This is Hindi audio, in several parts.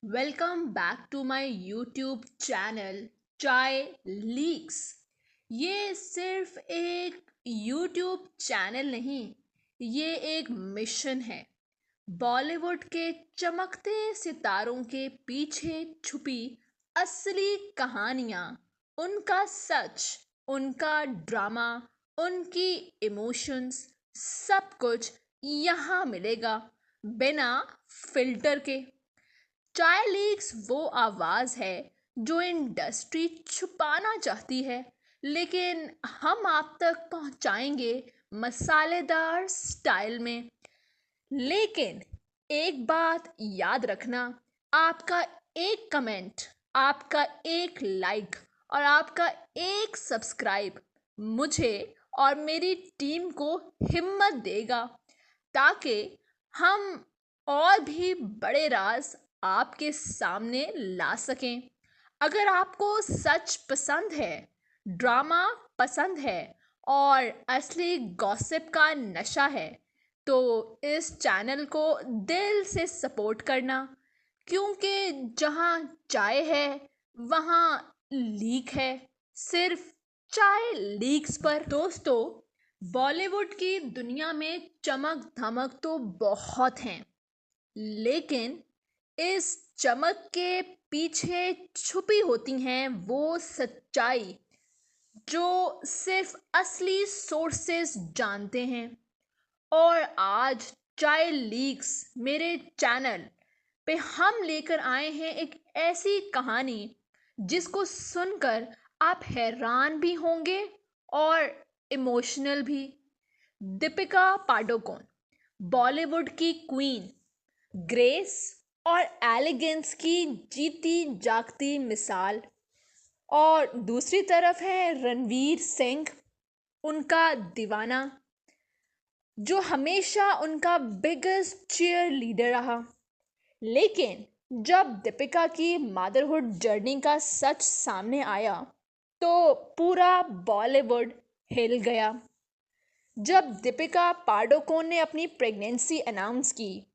Welcome back to my YouTube channel Chai leaks. ये सिर्फ एक यूट्यूब चैनल नहीं, ये एक मिशन है। बॉलीवुड के चमकते सितारों के पीछे छुपी असली कहानियाँ, उनका सच, उनका ड्रामा, उनकी इमोशंस, सब कुछ यहाँ मिलेगा बिना फिल्टर के। चाय लीक्स वो आवाज़ है जो इंडस्ट्री छुपाना चाहती है, लेकिन हम आप तक पहुंचाएंगे मसालेदार स्टाइल में। लेकिन एक बात याद रखना, आपका एक कमेंट, आपका एक लाइक और आपका एक सब्सक्राइब मुझे और मेरी टीम को हिम्मत देगा, ताकि हम और भी बड़े राज आपके सामने ला सकें। अगर आपको सच पसंद है, ड्रामा पसंद है और असली गॉसिप का नशा है, तो इस चैनल को दिल से सपोर्ट करना, क्योंकि जहाँ चाय है वहाँ लीक है, सिर्फ चाय लीक्स पर। दोस्तों, बॉलीवुड की दुनिया में चमक धमक तो बहुत हैं, लेकिन इस चमक के पीछे छुपी होती हैं वो सच्चाई जो सिर्फ असली सोर्सेस जानते हैं। और आज चाय लीक्स मेरे चैनल पे हम लेकर आए हैं एक ऐसी कहानी जिसको सुनकर आप हैरान भी होंगे और इमोशनल भी। दीपिका पाडुकोण, बॉलीवुड की क्वीन, ग्रेस और एलिगेंस की जीती जागती मिसाल। और दूसरी तरफ है रणवीर सिंह, उनका दीवाना, जो हमेशा उनका बिगेस्ट चीयर लीडर रहा। लेकिन जब दीपिका की मदरहुड जर्नी का सच सामने आया तो पूरा बॉलीवुड हिल गया। जब दीपिका पाडुकोण ने अपनी प्रेगनेंसी अनाउंस की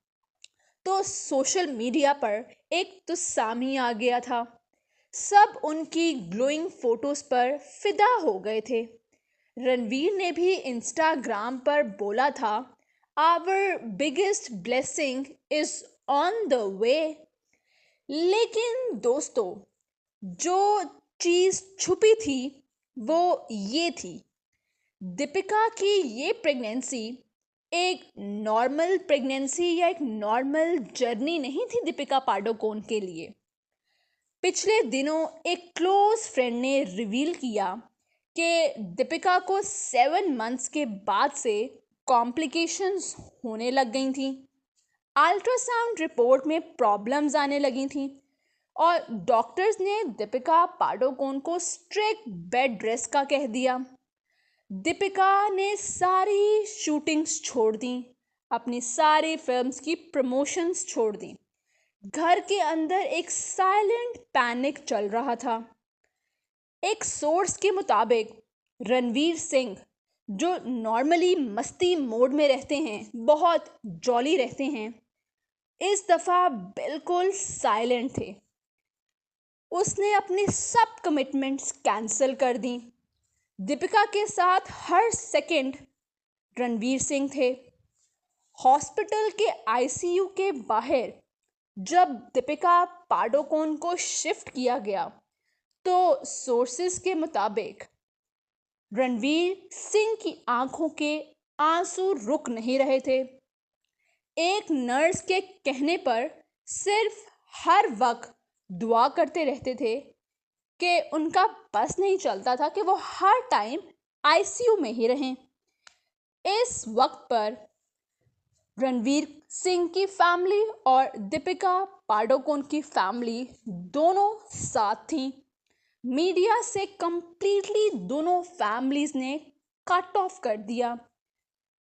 तो सोशल मीडिया पर एक तुस्सामी आ गया था। सब उनकी ग्लोइंग फोटोज पर फिदा हो गए थे। रणवीर ने भी इंस्टाग्राम पर बोला था, our biggest blessing is on the way. लेकिन दोस्तों, जो चीज़ छुपी थी वो ये थी, दीपिका की ये प्रेगनेंसी एक नॉर्मल प्रेगनेंसी या एक नॉर्मल जर्नी नहीं थी दीपिका पाडुकोण के लिए। पिछले दिनों एक क्लोज फ्रेंड ने रिवील किया कि दीपिका को 7 मंथ्स के बाद से कॉम्प्लिकेशंस होने लग गई थी। अल्ट्रासाउंड रिपोर्ट में प्रॉब्लम्स आने लगी थी और डॉक्टर्स ने दीपिका पाडुकोण को स्ट्रिक्ट बेड रेस्ट का कह दिया। दीपिका ने सारी शूटिंग्स छोड़ दी, अपनी सारी फिल्म्स की प्रमोशंस छोड़ दी। घर के अंदर एक साइलेंट पैनिक चल रहा था। एक सोर्स के मुताबिक रणवीर सिंह, जो नॉर्मली मस्ती मोड में रहते हैं, बहुत जॉली रहते हैं, इस दफ़ा बिल्कुल साइलेंट थे। उसने अपनी सब कमिटमेंट्स कैंसिल कर दी। दीपिका के साथ हर सेकंड रणवीर सिंह थे। हॉस्पिटल के आईसीयू के बाहर जब दीपिका पाडुकोण को शिफ्ट किया गया तो सोर्सेस के मुताबिक रणवीर सिंह की आंखों के आंसू रुक नहीं रहे थे। एक नर्स के कहने पर सिर्फ हर वक्त दुआ करते रहते थे कि उनका बस नहीं चलता था कि वो हर टाइम आईसीयू में ही रहें। इस वक्त पर रणवीर सिंह की फैमिली और दीपिका पाडुकोण की फैमिली दोनों साथ थी। मीडिया से कंप्लीटली दोनों फैमिलीज ने कट ऑफ कर दिया।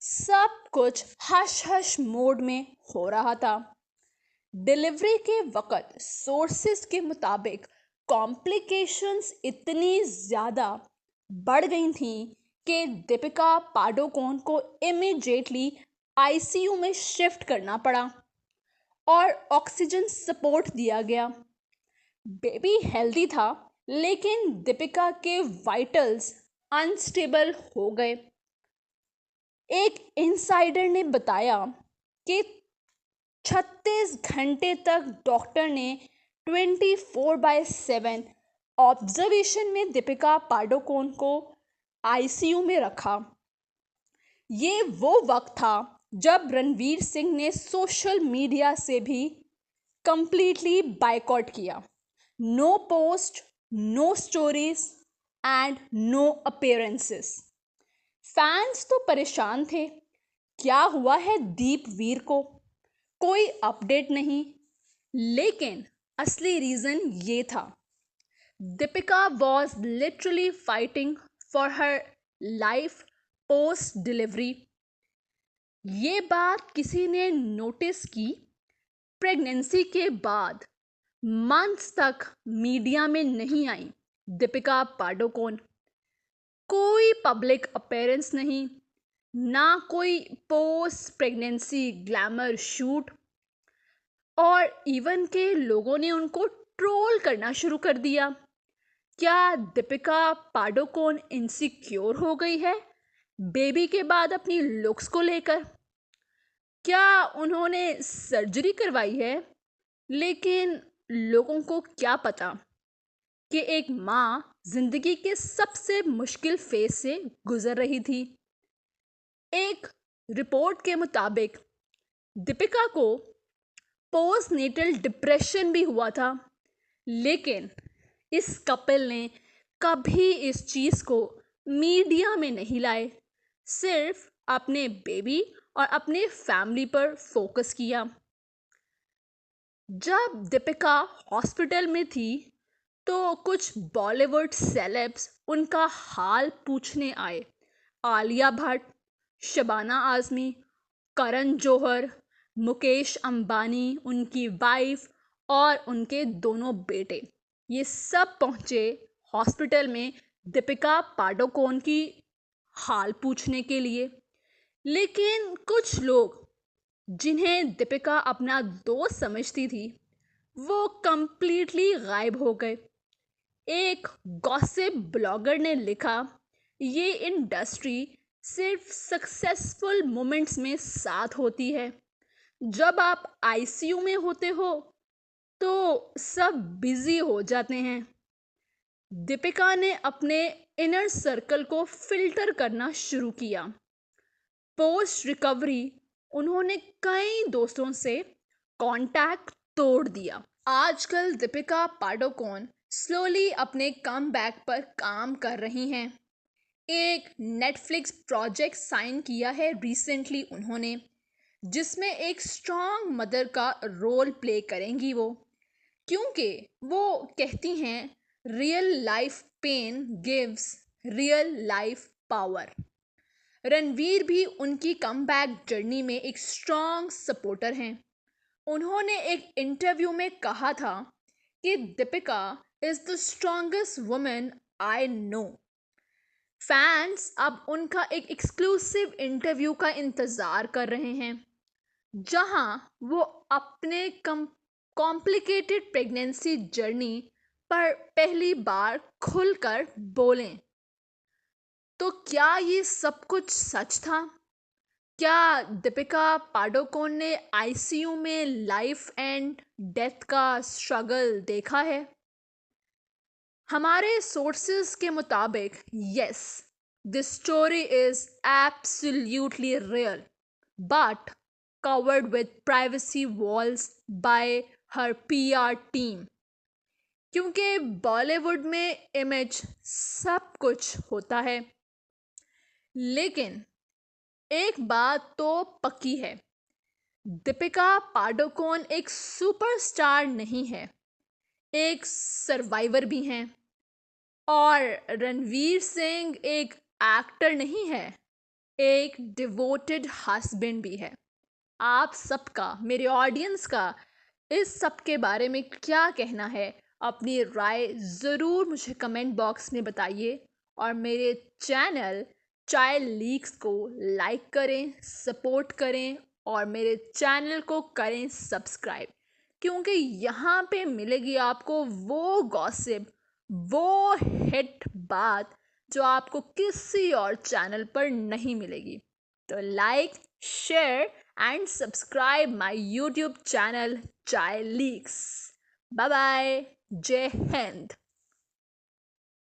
सब कुछ हश हश मोड में हो रहा था। डिलीवरी के वक्त सोर्सेस के मुताबिक कॉम्प्लिकेशंस इतनी ज़्यादा बढ़ गई थी कि दीपिका पाडुकोण को इमीडिएटली आईसीयू में शिफ्ट करना पड़ा और ऑक्सीजन सपोर्ट दिया गया। बेबी हेल्दी था, लेकिन दीपिका के वाइटल्स अनस्टेबल हो गए। एक इनसाइडर ने बताया कि 36 घंटे तक डॉक्टर ने 24/7 ऑब्जर्वेशन में दीपिका पाडुकोन को आईसीयू में रखा। ये वो वक्त था जब रणवीर सिंह ने सोशल मीडिया से भी कंप्लीटली बायकॉट किया। No post, no stories and no appearances. Fans तो परेशान थे, क्या हुआ है दीप वीर को, कोई अपडेट नहीं। लेकिन असली रीजन ये था, Deepika was literally fighting for her life post delivery. ये बात किसी ने नोटिस की प्रेगनेंसी के बाद मंथ्स तक मीडिया में नहीं आई दीपिका पाडुकोन। कोई पब्लिक अपीयरेंस नहीं, ना कोई पोस्ट प्रेगनेंसी ग्लैमर शूट, और इवन के लोगों ने उनको ट्रोल करना शुरू कर दिया। क्या दीपिका पाडुकोन इनसिक्योर हो गई है बेबी के बाद अपनी लुक्स को लेकर? क्या उन्होंने सर्जरी करवाई है? लेकिन लोगों को क्या पता कि एक माँ जिंदगी के सबसे मुश्किल फेज से गुजर रही थी। एक रिपोर्ट के मुताबिक दीपिका को पोस्ट नेटल डिप्रेशन भी हुआ था, लेकिन इस कपल ने कभी इस चीज को मीडिया में नहीं लाए, सिर्फ अपने बेबी और अपने फैमिली पर फोकस किया। जब दीपिका हॉस्पिटल में थी तो कुछ बॉलीवुड सेलेब्स उनका हाल पूछने आए। आलिया भट्ट, शबाना आजमी, करण जौहर, मुकेश अंबानी, उनकी वाइफ और उनके दोनों बेटे, ये सब पहुंचे हॉस्पिटल में दीपिका पाडुकोन की हाल पूछने के लिए। लेकिन कुछ लोग जिन्हें दीपिका अपना दोस्त समझती थी, वो कंप्लीटली गायब हो गए। एक गॉसिप ब्लॉगर ने लिखा, ये इंडस्ट्री सिर्फ सक्सेसफुल मोमेंट्स में साथ होती है, जब आप आईसीयू में होते हो तो सब बिजी हो जाते हैं। दीपिका ने अपने इनर सर्कल को फिल्टर करना शुरू किया। पोस्ट रिकवरी उन्होंने कई दोस्तों से कांटेक्ट तोड़ दिया। आजकल दीपिका पाडुकोन स्लोली अपने कमबैक पर काम कर रही हैं। एक नेटफ्लिक्स प्रोजेक्ट साइन किया है रिसेंटली उन्होंने, जिसमें एक स्ट्रॉन्ग मदर का रोल प्ले करेंगी वो, क्योंकि वो कहती हैं real life pain gives real life power. Ranveer भी उनकी कमबैक जर्नी में एक स्ट्रॉन्ग सपोर्टर हैं। उन्होंने एक इंटरव्यू में कहा था कि Deepika is the strongest woman I know. Fans अब उनका एक एक्सक्लूसिव इंटरव्यू का इंतजार कर रहे हैं, जहां वो अपने कॉम्प्लिकेटेड प्रेगनेंसी जर्नी पर पहली बार खुलकर बोलें। तो क्या ये सब कुछ सच था? क्या दीपिका पाडुकोन ने आईसीयू में लाइफ एंड डेथ का स्ट्रगल देखा है? हमारे सोर्सेस के मुताबिक yes, this story is absolutely real, but covered with privacy walls by her PR team. क्योंकि बॉलीवुड में इमेज सब कुछ होता है, लेकिन एक बात तो पक्की है, दीपिका पाडुकोन एक सुपरस्टार नहीं है, एक सर्वाइवर भी हैं। और रणवीर सिंह एक एक्टर नहीं है, एक डिवोटेड हस्बैंड भी है। आप सबका, मेरे ऑडियंस का इस सब के बारे में क्या कहना है? अपनी राय ज़रूर मुझे कमेंट बॉक्स में बताइए, और मेरे चैनल चाय लीक्स को लाइक करें, सपोर्ट करें और मेरे चैनल को करें सब्सक्राइब, क्योंकि यहाँ पे मिलेगी आपको वो गॉसिप, वो हिट बात जो आपको किसी और चैनल पर नहीं मिलेगी। तो like, share and subscribe my YouTube channel Chai leaks. Bye bye, जय हिंद।